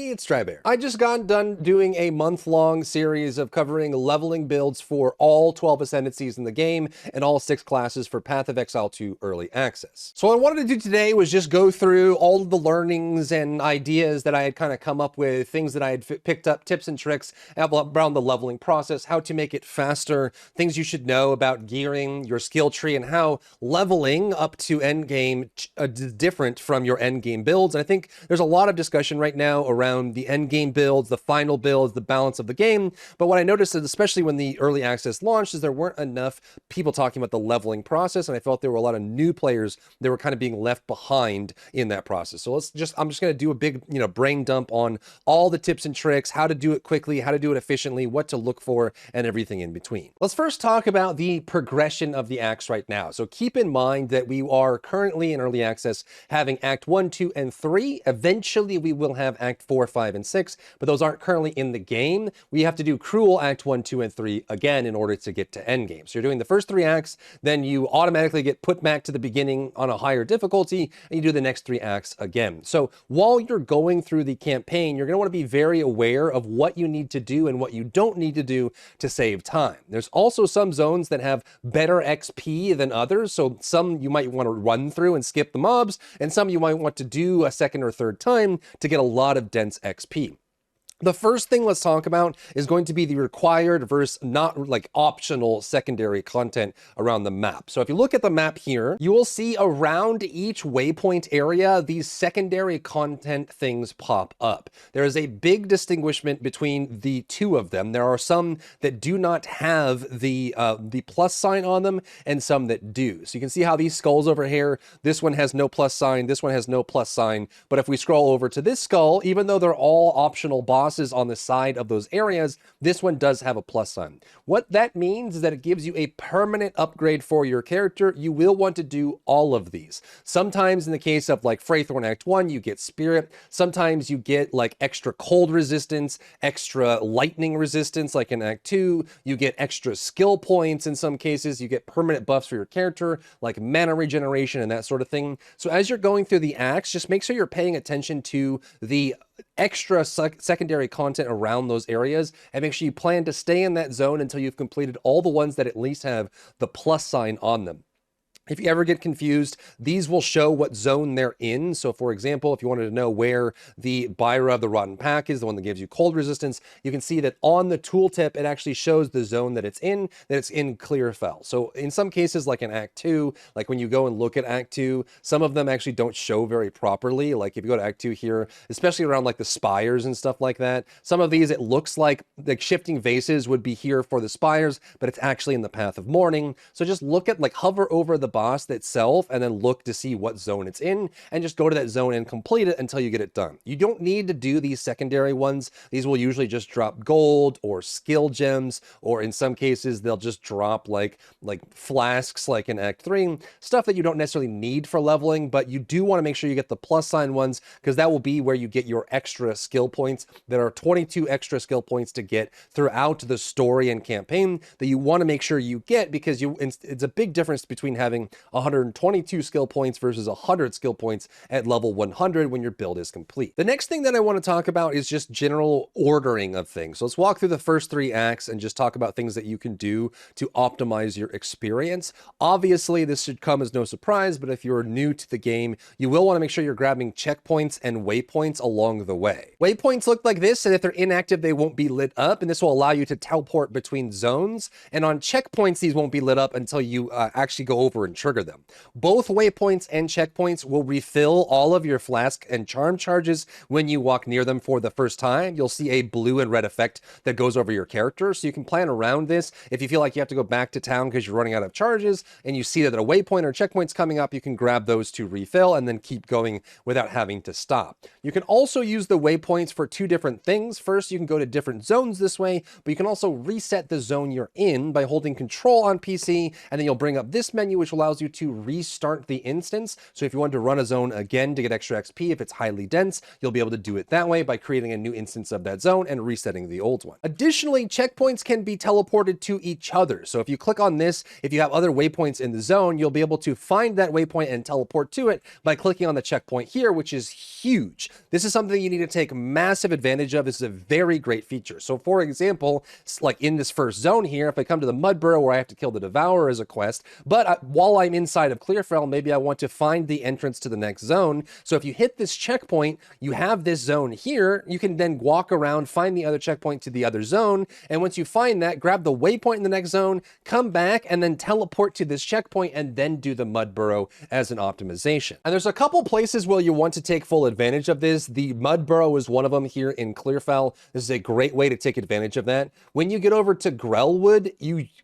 Hey, it's Drybear. I just got done doing a month-long series of covering leveling builds for all 12 Ascendancies in the game and all 6 classes for Path of Exile 2 Early Access. So what I wanted to do today was just go through all of the learnings and ideas that I had kind of come up with, things that I had picked up, tips and tricks around the leveling process, how to make it faster, things you should know about gearing, your skill tree, and how leveling up to endgame is different from your endgame builds. And I think there's a lot of discussion right now around the end game builds, the final builds, the balance of the game. But what I noticed is, especially when the early access launched, is there weren't enough people talking about the leveling process. And I felt there were a lot of new players that were kind of being left behind in that process. So I'm just going to do a big, brain dump on all the tips and tricks, how to do it quickly, how to do it efficiently, what to look for, and everything in between. Let's first talk about the progression of the acts right now. So keep in mind that we are currently in early access having Act 1, 2, and 3. Eventually, we will have Act 4, 5, and 6, but those aren't currently in the game. We have to do Cruel Act 1, 2, and 3 again in order to get to endgame. So you're doing the first 3 acts, then you automatically get put back to the beginning on a higher difficulty, and you do the next 3 acts again. So while you're going through the campaign, you're going to want to be very aware of what you need to do and what you don't need to do to save time. There's also some zones that have better XP than others, so some you might want to run through and skip the mobs, and some you might want to do a second or third time to get a lot of dense XP. The first thing let's talk about is going to be the required versus not like optional secondary content around the map. So if you look at the map here, you will see around each waypoint area, these secondary content things pop up. There is a big distinguishment between the two of them. There are some that do not have the plus sign on them and some that do. So you can see how these skulls over here, this one has no plus sign, this one has no plus sign. But if we scroll over to this skull, even though they're all optional bosses on the side of those areas, this one does have a plus sign. What that means is that it gives you a permanent upgrade for your character. You will want to do all of these. Sometimes in the case of like Wraeclast Act 1, you get Spirit. Sometimes you get like extra cold resistance, extra lightning resistance like in Act 2. You get extra skill points in some cases. You get permanent buffs for your character like mana regeneration and that sort of thing. So as you're going through the acts, just make sure you're paying attention to the extra secondary content around those areas and make sure you plan to stay in that zone until you've completed all the ones that at least have the plus sign on them. If you ever get confused, these will show what zone they're in. So for example, if you wanted to know where the Byra of the Rotten Pack is, the one that gives you cold resistance, you can see that on the tooltip, it actually shows the zone that it's in Clearfell. So in some cases, like in Act 2, like when you go and look at Act 2, some of them actually don't show very properly. Like if you go to Act 2 here, especially around like the spires and stuff like that, some of these, it looks like shifting vases would be here for the spires, but it's actually in the Path of Mourning. So just look at, like, hover over the boss itself and then look to see what zone it's in and just go to that zone and complete it until you get it done. You don't need to do these secondary ones. These will usually just drop gold or skill gems, or in some cases they'll just drop like flasks like in Act 3, stuff that you don't necessarily need for leveling, but you do want to make sure you get the plus sign ones because that will be where you get your extra skill points. There are 22 extra skill points to get throughout the story and campaign that you want to make sure you get because it's a big difference between having 122 skill points versus 100 skill points at level 100 when your build is complete. The next thing that I want to talk about is just general ordering of things. So let's walk through the first 3 acts and just talk about things that you can do to optimize your experience. Obviously, this should come as no surprise, but if you're new to the game, you will want to make sure you're grabbing checkpoints and waypoints along the way. Waypoints look like this, and if they're inactive, they won't be lit up, and this will allow you to teleport between zones. And on checkpoints, these won't be lit up until you actually go over and trigger them. Both waypoints and checkpoints will refill all of your flask and charm charges when you walk near them for the first time. You'll see a blue and red effect that goes over your character, so you can plan around this. If you feel like you have to go back to town because you're running out of charges and you see that a waypoint or checkpoint's coming up, you can grab those to refill and then keep going without having to stop. You can also use the waypoints for 2 different things. First, you can go to different zones this way, but you can also reset the zone you're in by holding Control on PC, and then you'll bring up this menu, which will allows you to restart the instance. So if you want to run a zone again to get extra XP, if it's highly dense, you'll be able to do it that way by creating a new instance of that zone and resetting the old one. Additionally, checkpoints can be teleported to each other. So if you click on this, if you have other waypoints in the zone, you'll be able to find that waypoint and teleport to it by clicking on the checkpoint here, which is huge. This is something you need to take massive advantage of. This is a very great feature. So for example, like in this first zone here, if I come to the Mud Burrow where I have to kill the Devourer as a quest, but while I'm inside of Clearfell, maybe I want to find the entrance to the next zone. So if you hit this checkpoint, you have this zone here. You can then walk around, find the other checkpoint to the other zone. And once you find that, grab the waypoint in the next zone, come back and then teleport to this checkpoint and then do the Mud Burrow as an optimization. And there's a couple places where you want to take full advantage of this. The Mud Burrow is one of them here in Clearfell. This is a great way to take advantage of that. When you get over to Grellwood,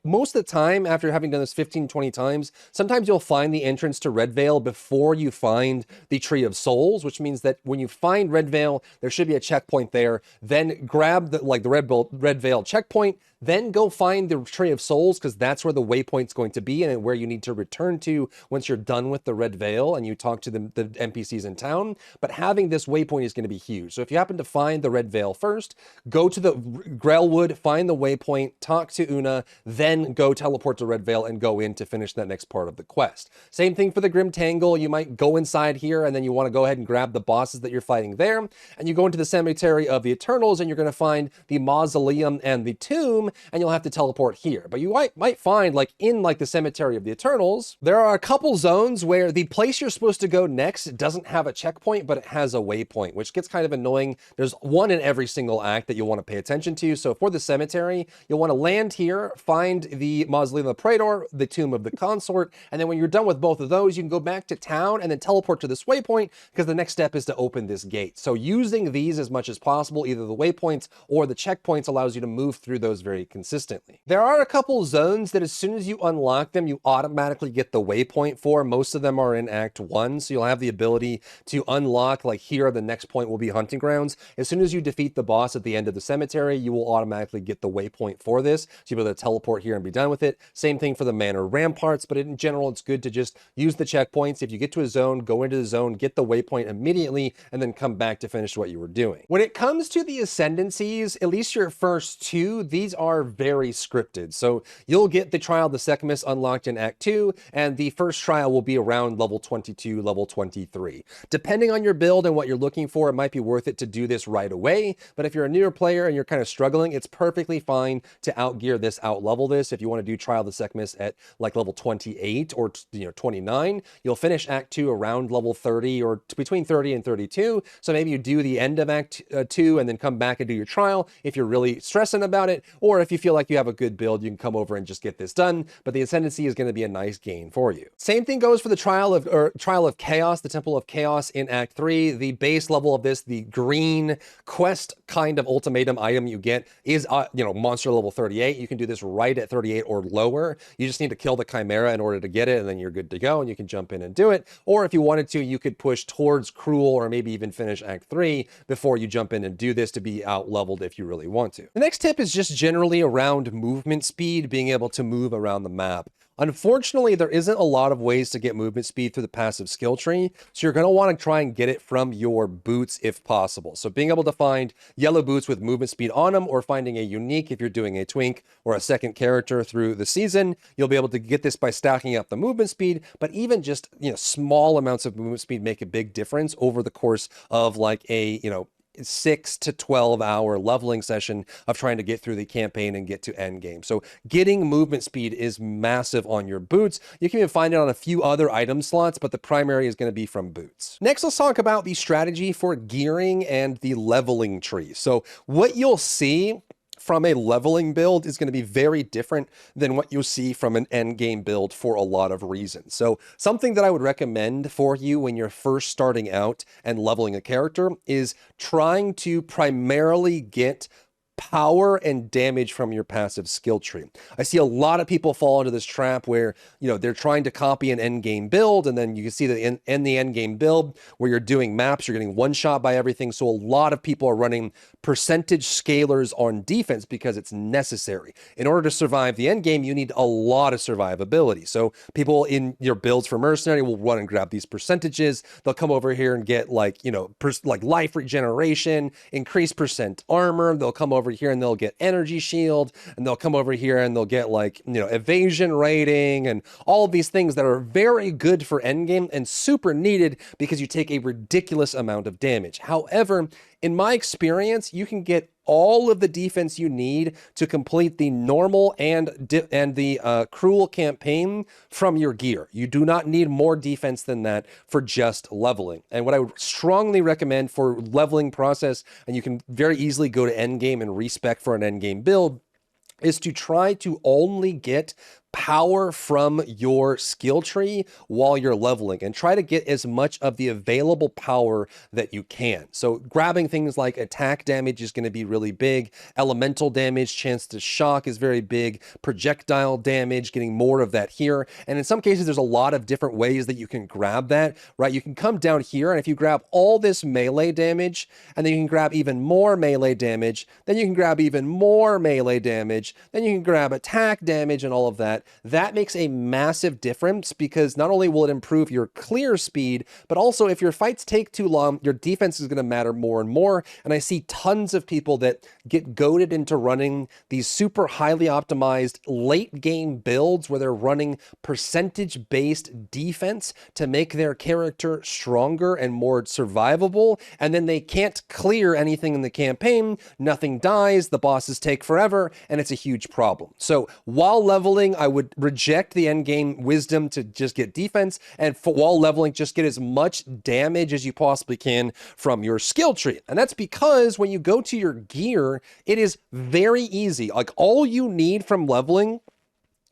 most of the time, after having done this 15, 20 times, sometimes you'll find the entrance to Red Veil before you find the Tree of Souls, which means that when you find Red Veil, there should be a checkpoint there. Then grab the Red Veil checkpoint, then go find the Tree of Souls, because that's where the waypoint's going to be and where you need to return to once you're done with the Red Veil and you talk to the NPCs in town. But having this waypoint is going to be huge. So if you happen to find the Red Veil first, go to the Grellwood, find the waypoint, talk to Una, then go teleport to Red Veil and go in to finish that next part of the quest. Same thing for the Grim Tangle. You might go inside here and then you want to go ahead and grab the bosses that you're fighting there. And you go into the Cemetery of the Eternals and you're going to find the Mausoleum and the Tomb, and you'll have to teleport here. But you might find, like in the Cemetery of the Eternals, there are a couple zones where the place you're supposed to go next doesn't have a checkpoint, but it has a waypoint, which gets kind of annoying. There's one in every single act that you'll want to pay attention to. So for the cemetery, you'll want to land here, find the Mausoleum of the Praetor, the Tomb of the Consort, and then when you're done with both of those, you can go back to town and then teleport to this waypoint, because the next step is to open this gate. So using these as much as possible, either the waypoints or the checkpoints, allows you to move through those very consistently. There are a couple zones that as soon as you unlock them, you automatically get the waypoint for. Most of them are in Act 1, so you'll have the ability to unlock, like here, the next point will be Hunting Grounds. As soon as you defeat the boss at the end of the cemetery, you will automatically get the waypoint for this, so you'll be able to teleport here and be done with it. Same thing for the Manor Ramparts, but in general, it's good to just use the checkpoints. If you get to a zone, go into the zone, get the waypoint immediately, and then come back to finish what you were doing. When it comes to the Ascendancies, at least your first two, these are very scripted. So you'll get the Trial of the Sekhmet unlocked in Act 2, and the first trial will be around level 22, level 23. Depending on your build and what you're looking for, it might be worth it to do this right away. But if you're a newer player and you're kind of struggling, it's perfectly fine to outgear this, outlevel this. If you want to do Trial of the Sekhmet at like level 28 or 29, you'll finish Act 2 around level 30 or between 30 and 32. So maybe you do the end of Act 2 and then come back and do your trial if you're really stressing about it, or if you feel like you have a good build, you can come over and just get this done. But the Ascendancy is going to be a nice gain for you. Same thing goes for the Trial of Chaos, the Temple of Chaos in Act 3. The base level of this, the green quest kind of ultimatum item you get is, monster level 38. You can do this right at 38 or lower. You just need to kill the Chimera in order to get it, and then you're good to go, and you can jump in and do it. Or if you wanted to, you could push towards Cruel or maybe even finish Act 3 before you jump in and do this to be out leveled if you really want to. The next tip is just generally around movement speed, being able to move around the map. Unfortunately, there isn't a lot of ways to get movement speed through the passive skill tree, so you're going to want to try and get it from your boots if possible. So being able to find yellow boots with movement speed on them, or finding a unique if you're doing a twink or a second character through the season, you'll be able to get this by stacking up the movement speed. But even just, small amounts of movement speed make a big difference over the course of like a, 6 to 12 hour leveling session of trying to get through the campaign and get to end game. So getting movement speed is massive on your boots. You can even find it on a few other item slots, but the primary is going to be from boots. Next, let's talk about the strategy for gearing and the leveling tree. So what you'll see from a leveling build is going to be very different than what you'll see from an end game build for a lot of reasons. So something that I would recommend for you when you're first starting out and leveling a character is trying to primarily get power and damage from your passive skill tree. I see a lot of people fall into this trap where, they're trying to copy an end game build, and then you can see that in the end game build where you're doing maps, you're getting one shot by everything. So a lot of people are running percentage scalars on defense because it's necessary. In order to survive the end game, you need a lot of survivability. So people in your builds for mercenary will run and grab these percentages. They'll come over here and get like life regeneration, increased percent armor. They'll come over here and they'll get energy shield, and they'll come over here and they'll get evasion rating and all of these things that are very good for endgame and super needed because you take a ridiculous amount of damage. However, in my experience, you can get all of the defense you need to complete the normal and the cruel campaign from your gear. You do not need more defense than that for just leveling. And what I would strongly recommend for leveling process, and you can very easily go to endgame and respec for an endgame build, is to try to only get power from your skill tree while you're leveling, and try to get as much of the available power that you can. So grabbing things like attack damage is going to be really big. Elemental damage, chance to shock is very big. Projectile damage, getting more of that here. And in some cases, there's a lot of different ways that you can grab that, right? You can come down here, and if you grab all this melee damage, and then you can grab even more melee damage, then you can grab even more melee damage, then you can grab attack damage and all of that. That makes a massive difference because not only will it improve your clear speed, but also if your fights take too long, your defense is going to matter more and more. And I see tons of people that get goaded into running these super highly optimized late game builds where they're running percentage-based defense to make their character stronger and more survivable. And then they can't clear anything in the campaign. Nothing dies. The bosses take forever, and it's a huge problem. So while leveling, I would reject the end game wisdom to just get defense, and while leveling, just get as much damage as you possibly can from your skill tree. And that's because when you go to your gear, it is very easy. Like, all you need from leveling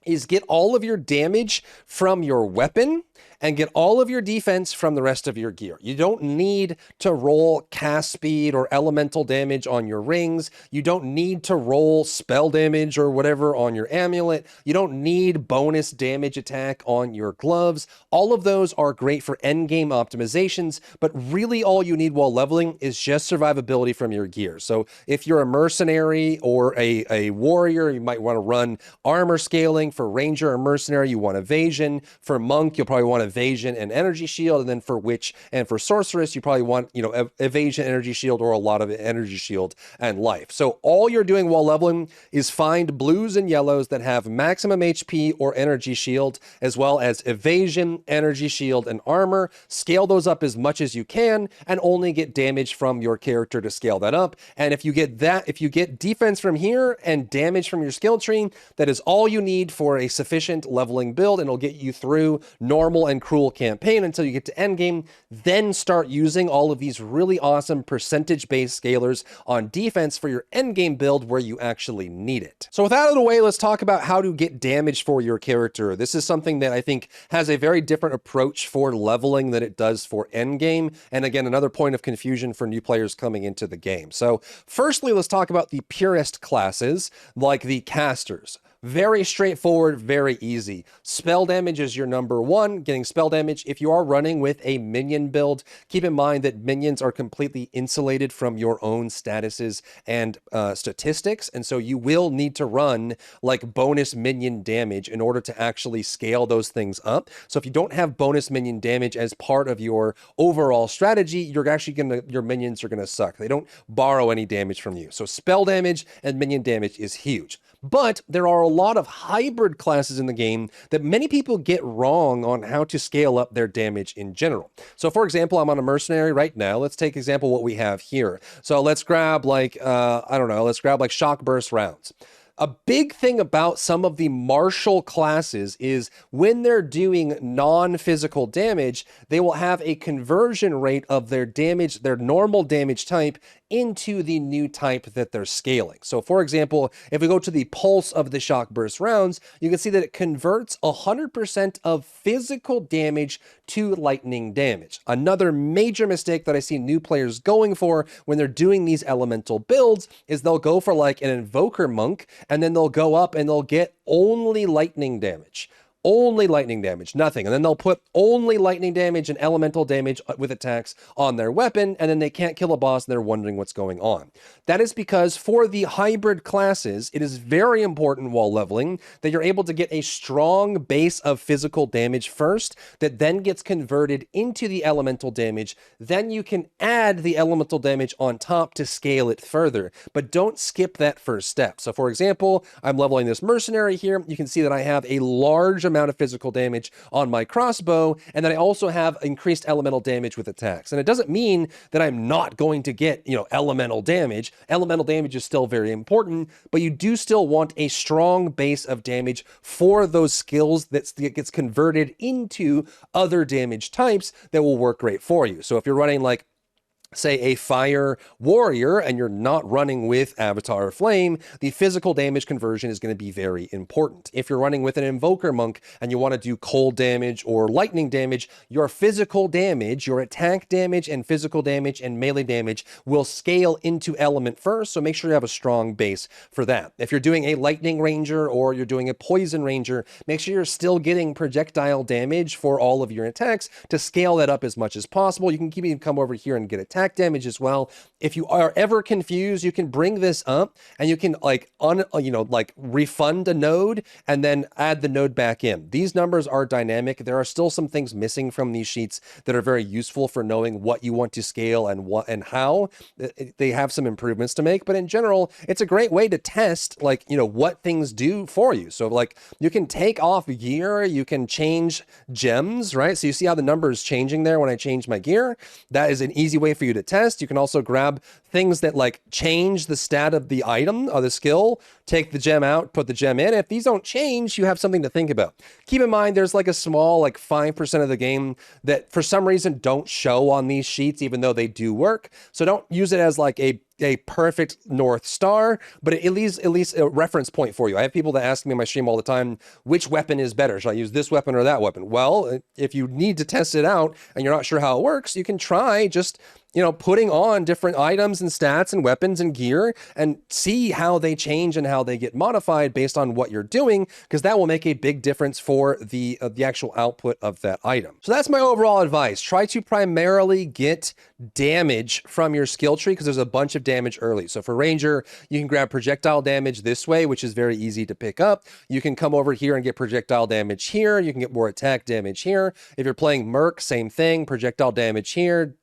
is get all of your damage from your weapon and get all of your defense from the rest of your gear. You don't need to roll cast speed or elemental damage on your rings. You don't need to roll spell damage or whatever on your amulet. You don't need bonus damage attack on your gloves. All of those are great for endgame optimizations, but really all you need while leveling is just survivability from your gear. So if you're a mercenary or a warrior, you might want to run armor scaling. For ranger or mercenary, you want evasion. For monk, you'll probably want evasion and energy shield. And then for witch and for sorceress, you probably want, evasion, energy shield, or a lot of energy shield and life. So all you're doing while leveling is find blues and yellows that have maximum HP or energy shield, as well as evasion, energy shield, and armor. Scale those up as much as you can and only get damage from your character to scale that up. And if you get defense from here and damage from your skill tree, that is all you need for a sufficient leveling build, and it'll get you through normal and cruel campaign until you get to endgame. Then start using all of these really awesome percentage-based scalars on defense for your endgame build where you actually need it. So with that out of the way, let's talk about how to get damage for your character. This is something that I think has a very different approach for leveling than it does for endgame. And again, another point of confusion for new players coming into the game. So firstly, let's talk about the purest classes, like the casters. Very straightforward, very easy. Spell damage is your number one. Getting spell damage, if you are running with a minion build, keep in mind that minions are completely insulated from your own statuses and statistics, and so you will need to run like bonus minion damage in order to actually scale those things up. So if you don't have bonus minion damage as part of your overall strategy, your minions are gonna suck. They don't borrow any damage from you. So spell damage and minion damage is huge. But there are a lot of hybrid classes in the game that many people get wrong on how to scale up their damage in general. So for example, I'm on a mercenary right now. Let's take example what we have here. So let's grab let's grab like shock burst rounds. A big thing about some of the martial classes is when they're doing non-physical damage, they will have a conversion rate of their damage, their normal damage type, into the new type that they're scaling. So for example, if we go to the pulse of the shock burst rounds, you can see that it converts 100% of physical damage to lightning damage. Another major mistake that I see new players going for when they're doing these elemental builds is they'll go for like an invoker monk, and then they'll go up and they'll get only lightning damage. Only lightning damage, nothing. And then they'll put only lightning damage and elemental damage with attacks on their weapon, and then they can't kill a boss and they're wondering what's going on. That is because for the hybrid classes, it is very important while leveling that you're able to get a strong base of physical damage first that then gets converted into the elemental damage. Then you can add the elemental damage on top to scale it further, but don't skip that first step. So for example, I'm leveling this mercenary here. You can see that I have a large amount of physical damage on my crossbow, and then I also have increased elemental damage with attacks. And it doesn't mean that I'm not going to get, elemental damage. Elemental damage is still very important, but you do still want a strong base of damage for those skills that gets converted into other damage types that will work great for you. So if you're running like say a fire warrior and you're not running with Avatar Flame, the physical damage conversion is going to be very important. If you're running with an invoker monk and you want to do cold damage or lightning damage, your physical damage, your attack damage and physical damage and melee damage will scale into element first, so make sure you have a strong base for that. If you're doing a lightning ranger or you're doing a poison ranger, make sure you're still getting projectile damage for all of your attacks to scale that up as much as possible. You can even come over here and get attack damage as well. If you are ever confused, you can bring this up and you can refund a node and then add the node back in. These numbers are dynamic. There are still some things missing from these sheets that are very useful for knowing what you want to scale and what and how. They have some improvements to make, but in general, it's a great way to test what things do for you. So like you can take off gear, you can change gems, right? So you see how the number is changing there when I change my gear. That is an easy way for you to test. You can also grab things that like change the stat of the item or the skill, take the gem out, put the gem in. If these don't change, you have something to think about. Keep in mind, there's like a small, like 5% of the game that for some reason don't show on these sheets, even though they do work. So don't use it as like a perfect North Star, but at least a reference point for you. I have people that ask me in my stream all the time, which weapon is better? Should I use this weapon or that weapon? Well, if you need to test it out and you're not sure how it works, you can try just putting on different items and stats and weapons and gear and see how they change and how they get modified based on what you're doing, because that will make a big difference for the actual output of that item. So that's my overall advice. Try to primarily get damage from your skill tree because there's a bunch of damage early. So for Ranger, you can grab projectile damage this way, which is very easy to pick up. You can come over here and get projectile damage here. You can get more attack damage here. If you're playing Merc, same thing, projectile damage here.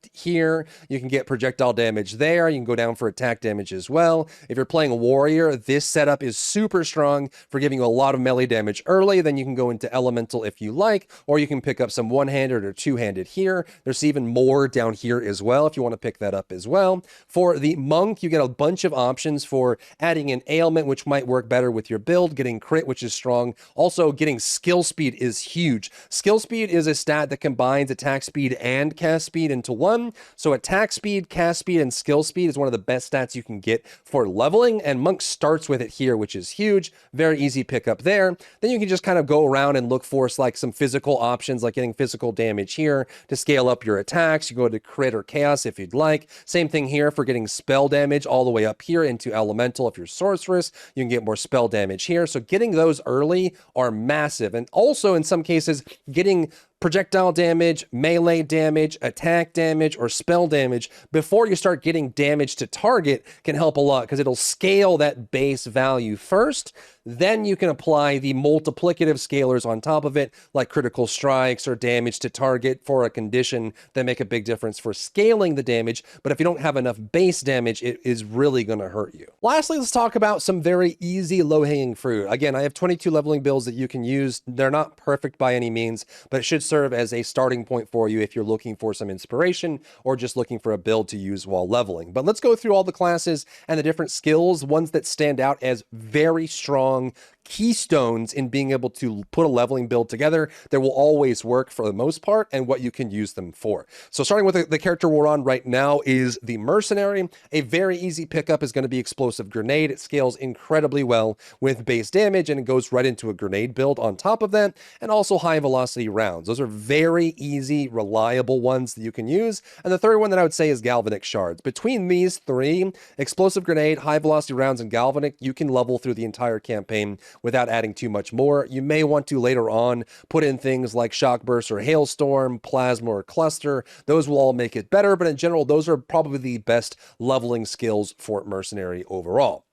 You can get projectile damage there. You can go down for attack damage as well. If you're playing a warrior, this setup is super strong for giving you a lot of melee damage early. Then you can go into elemental if you like, or you can pick up some one-handed or two-handed here. There's even more down here as well if you want to pick that up as well. For the monk, you get a bunch of options for adding an ailment, which might work better with your build, getting crit, which is strong. Also, getting skill speed is huge. Skill speed is a stat that combines attack speed and cast speed into one. So attack speed, cast speed, and skill speed is one of the best stats you can get for leveling, and Monk starts with it here, which is huge. Very easy pickup there. Then you can just kind of go around and look for like some physical options, like getting physical damage here to scale up your attacks. You go to crit or chaos if you'd like. Same thing here for getting spell damage all the way up here into elemental. If you're sorceress, you can get more spell damage here. So getting those early are massive. And also in some cases, getting projectile damage, melee damage, attack damage, or spell damage before you start getting damage to target can help a lot because it'll scale that base value first. Then you can apply the multiplicative scalars on top of it, like critical strikes or damage to target for a condition that make a big difference for scaling the damage. But if you don't have enough base damage, it is really going to hurt you. Lastly, let's talk about some very easy low-hanging fruit. Again, I have 22 leveling builds that you can use. They're not perfect by any means, but it should serve as a starting point for you if you're looking for some inspiration or just looking for a build to use while leveling. But let's go through all the classes and the different skills, ones that stand out as very strong keystones in being able to put a leveling build together that will always work for the most part, and what you can use them for. So starting with the character we're on right now is the Mercenary. A very easy pickup is going to be Explosive Grenade. It scales incredibly well with base damage, and it goes right into a grenade build on top of that, and also high velocity rounds. Those are very easy, reliable ones that you can use. And the third one that I would say is Galvanic Shards. Between these three, Explosive Grenade, high velocity rounds, and Galvanic, you can level through the entire campaign without adding too much more. You may want to later on put in things like Shock Burst or Hailstorm, Plasma or Cluster. Those will all make it better, but in general, those are probably the best leveling skills for Mercenary overall.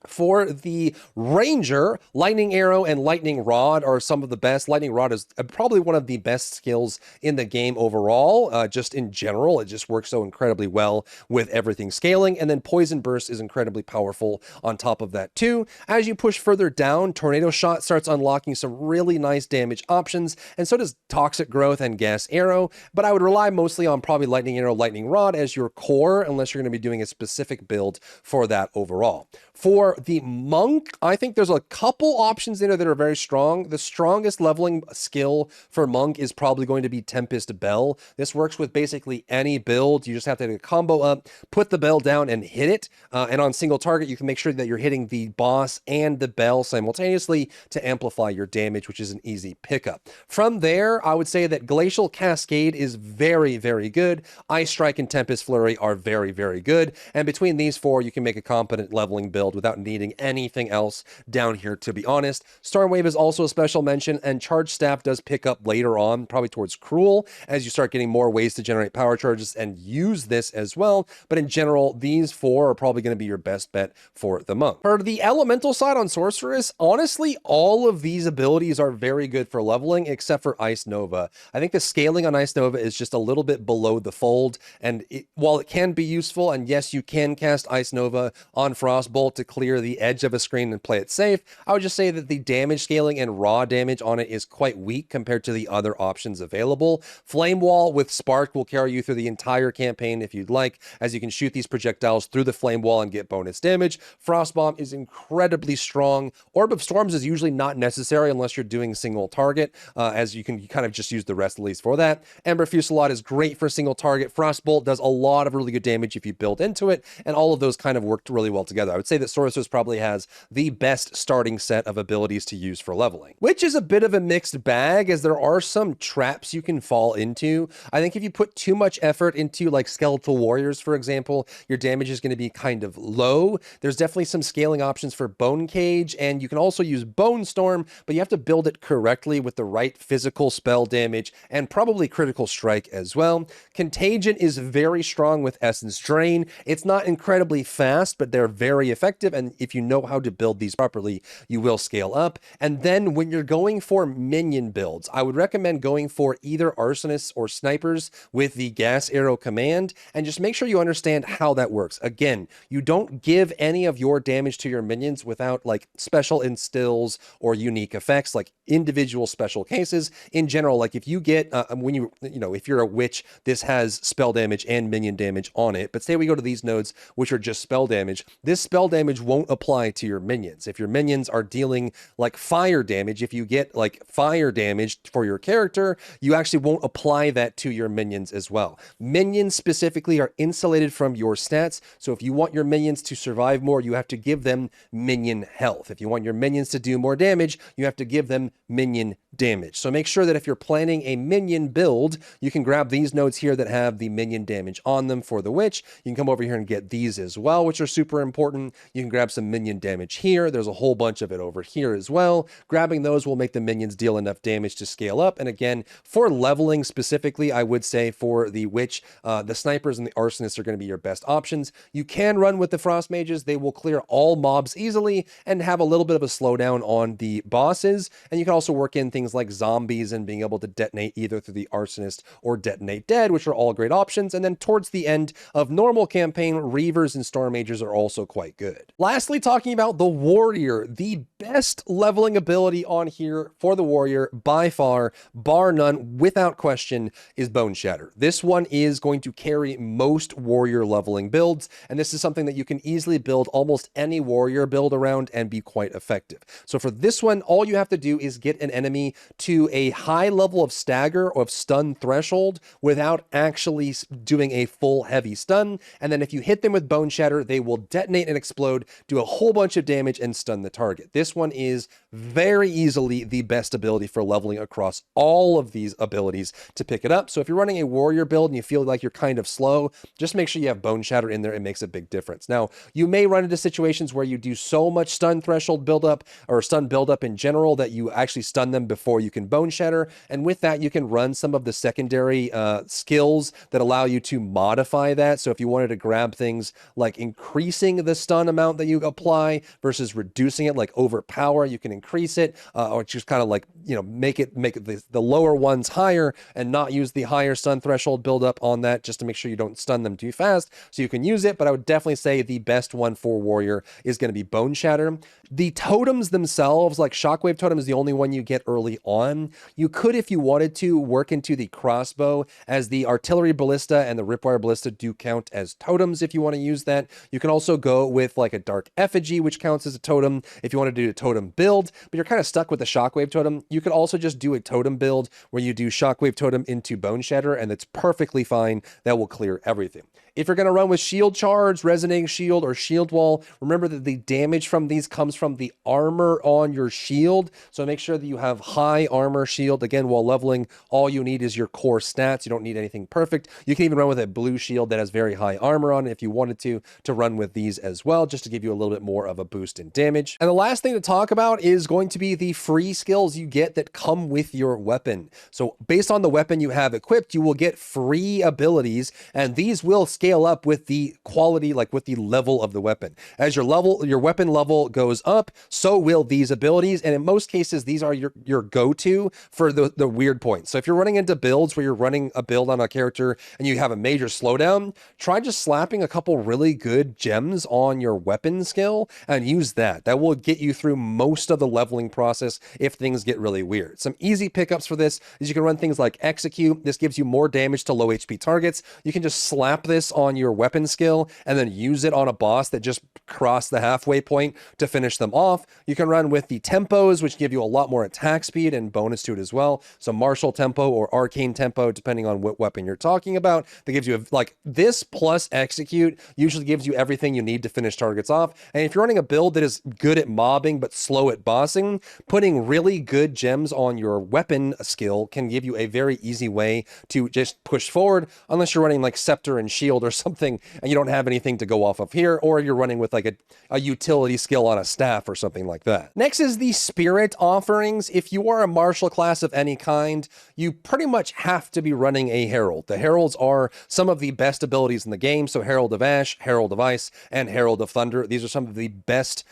For the Ranger, Lightning Arrow and Lightning Rod are some of the best. Lightning Rod is probably one of the best skills in the game overall. Just in general, it just works so incredibly well with everything scaling. And then Poison Burst is incredibly powerful on top of that too. As you push further down, Tornado Shot starts unlocking some really nice damage options, and so does Toxic Growth and Gas Arrow. But I would rely mostly on probably Lightning Arrow, Lightning Rod as your core, unless you're going to be doing a specific build for that overall. For the Monk, I think there's a couple options in there that are very strong. The strongest leveling skill for Monk is probably going to be Tempest Bell. This works with basically any build. You just have to hit a combo up, put the bell down, and hit it. And on single target, you can make sure that you're hitting the boss and the bell simultaneously to amplify your damage, which is an easy pickup. From there, I would say that Glacial Cascade is very, very good. Ice Strike and Tempest Flurry are very, very good. And between these four, you can make a competent leveling build without needing anything else down here, to be honest. Stormwave is also a special mention, and Charge Staff does pick up later on, probably towards Cruel, as you start getting more ways to generate power charges and use this as well. But in general, these four are probably going to be your best bet for the Monk. For the Elemental side on Sorceress, honestly, all of these abilities are very good for leveling, except for Ice Nova. I think the scaling on Ice Nova is just a little bit below the fold, and while it can be useful, and yes, you can cast Ice Nova on Frostbolt to clear the edge of a screen and play it safe, I would just say that the damage scaling and raw damage on it is quite weak compared to the other options available. Flame Wall with Spark will carry you through the entire campaign if you'd like, as you can shoot these projectiles through the Flame Wall and get bonus damage. Frost Bomb is incredibly strong. Orb of Storms is usually not necessary unless you're doing single target, as you can kind of just use the rest at least for that. Ember Fusillade is great for single target. Frostbolt does a lot of really good damage if you build into it, and all of those kind of worked really well together. I would say that Sorceress probably has the best starting set of abilities to use for leveling, which is a bit of a mixed bag, as there are some traps you can fall into. I think if you put too much effort into like Skeletal Warriors, for example, your damage is going to be kind of low. There's definitely some scaling options for Bone Cage, and you can also use Bone Storm, but you have to build it correctly with the right physical spell damage and probably critical strike as well. Contagion is very strong with Essence Drain. It's not incredibly fast, but they're very effective, and if you know how to build these properly, you will scale up. And then when you're going for minion builds, I would recommend going for either Arsonists or Snipers with the Gas Arrow command, and just make sure you understand how that works. Again, you don't give any of your damage to your minions without like special instills or unique effects, like individual special cases. In general, like if you get, if you're a witch, this has spell damage and minion damage on it. But say we go to these nodes, which are just spell damage, this spell damage won't apply to your minions. If your minions are dealing like fire damage, if you get like fire damage for your character, you actually won't apply that to your minions as well. Minions specifically are insulated from your stats, so if you want your minions to survive more, you have to give them minion health. If you want your minions to do more damage, you have to give them minion damage. So make sure that if you're planning a minion build, you can grab these nodes here that have the minion damage on them for the witch. You can come over here and get these as well, which are super important. You can grab some minion damage here. There's a whole bunch of it over here as well. Grabbing those will make the minions deal enough damage to scale up. And again, for leveling specifically, I would say for the witch, the snipers and the arsonists are going to be your best options. You can run with the frost mages. They will clear all mobs easily and have a little bit of a slowdown on the bosses. And you can also work in things like zombies and being able to detonate either through the arsonist or detonate dead, which are all great options. And then towards the end of normal campaign, reavers and storm mages are also quite good. Lastly, talking about the warrior, the best leveling ability on here for the warrior by far, bar none, without question, is Bone Shatter. This one is going to carry most warrior leveling builds, and this is something that you can easily build almost any warrior build around and be quite effective. So for this one, all you have to do is get an enemy to a high level of stagger or of stun threshold without actually doing a full heavy stun, and then if you hit them with Bone Shatter, they will detonate and explode, do a whole bunch of damage, and stun the target. This one is very easily the best ability for leveling across all of these abilities to pick it up. So if you're running a warrior build and you feel like you're kind of slow, just make sure you have Bone Shatter in there. It makes a big difference. Now, you may run into situations where you do so much stun threshold buildup or stun buildup in general that you actually stun them before you can Bone Shatter. And with that, you can run some of the secondary skills that allow you to modify that. So if you wanted to grab things like increasing the stun amount that you apply versus reducing it, like overpower, you can increase it, or just kind of like, you know, make the lower ones higher and not use the higher stun threshold buildup on that, just to make sure you don't stun them too fast. So you can use it, but I would definitely say the best one for warrior is going to be Bone Shatter. The totems themselves, like Shockwave Totem is the only one you get early on. You could, if you wanted to, work into the crossbow, as the artillery ballista and the ripwire ballista do count as totems if you want to use that. You can also go with like a dark effigy, which counts as a totem if you want to do a totem build, but you're kind of stuck with the Shockwave Totem. You could also just do a totem build where you do Shockwave Totem into Bone Shatter, and it's perfectly fine. That will clear everything. If you're going to run with Shield Charge, Resonating Shield, or Shield Wall, remember that the damage from these comes from the armor on your shield. So make sure that you have high armor shield. Again, while leveling, all you need is your core stats. You don't need anything perfect. You can even run with a blue shield that has very high armor on it if you wanted to run with these as well, just to give you a little bit more of a boost in damage. And the last thing to talk about is going to be the free skills you get that come with your weapon. So based on the weapon you have equipped, you will get free abilities, and these will scale up with the quality, like with the level of the weapon. As your weapon level goes up, so will these abilities, and in most cases, these are your go-to for the weird points. So if you're running into builds where you're running a build on a character and you have a major slowdown, try just slapping a couple really good gems on your weapon skill and use that. That will get you through most of the leveling process if things get really weird. Some easy pickups for this is you can run things like Execute. This gives you more damage to low HP targets. You can just slap this on your weapon skill and then use it on a boss that just crossed the halfway point to finish them off. You can run with the tempos, which give you a lot more attack speed and bonus to it as well. So martial tempo or arcane tempo, depending on what weapon you're talking about, that gives you like this plus Execute usually gives you everything you need to finish targets off. And if you're running a build that is good at mobbing but slow at bossing, putting really good gems on your weapon skill can give you a very easy way to just push forward, unless you're running like Scepter and Shield or something and you don't have anything to go off of here, or you're running with like a utility skill on a staff or something like that. Next is the Spirit offerings. If you are a martial class of any kind, you pretty much have to be running a Herald. The Heralds are some of the best abilities in the game. So Herald of Ash, Herald of Ice, and Herald of Thunder. These are some of the best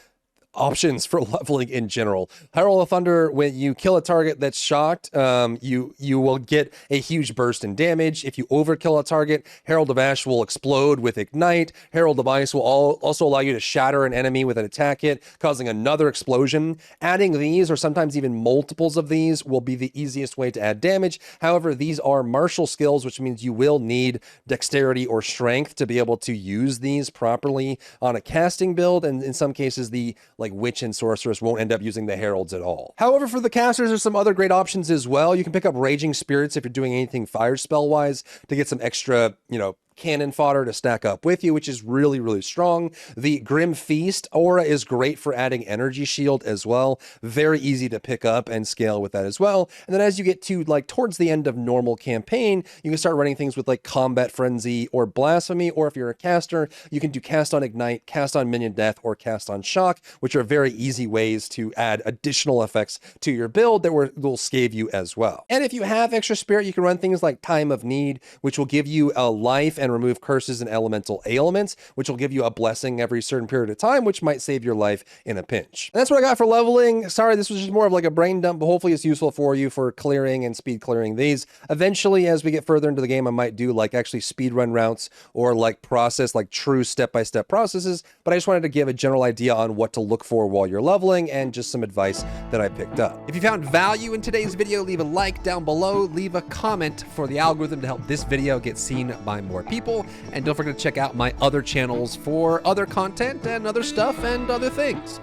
options for leveling in general. Herald of Thunder, when you kill a target that's shocked, you will get a huge burst in damage. If you overkill a target, Herald of Ash will explode with Ignite. Herald of Ice will also allow you to shatter an enemy with an attack hit, causing another explosion. Adding these, or sometimes even multiples of these, will be the easiest way to add damage. However, these are martial skills, which means you will need dexterity or strength to be able to use these properly on a casting build, and in some cases, the like Witch and Sorceress won't end up using the Heralds at all. However, for the casters, there's some other great options as well. You can pick up Raging Spirits if you're doing anything fire spell wise to get some extra, cannon fodder to stack up with you, which is really, really strong. The Grim Feast aura is great for adding energy shield as well. Very easy to pick up and scale with that as well. And then as you get to like towards the end of normal campaign, you can start running things with like Combat Frenzy or Blasphemy, or if you're a caster, you can do Cast on Ignite, Cast on Minion Death, or Cast on Shock, which are very easy ways to add additional effects to your build that will scathe you as well. And if you have extra spirit, you can run things like Time of Need, which will give you a life and can remove curses and elemental ailments, which will give you a blessing every certain period of time, which might save your life in a pinch. And that's what I got for leveling. Sorry, this was just more of like a brain dump, but hopefully it's useful for you for clearing and speed clearing these. Eventually, as we get further into the game, I might do like actually speed run routes or like process, like true step-by-step processes, but I just wanted to give a general idea on what to look for while you're leveling and just some advice that I picked up. If you found value in today's video, leave a like down below, leave a comment for the algorithm to help this video get seen by more people, and don't forget to check out my other channels for other content and other stuff and other things.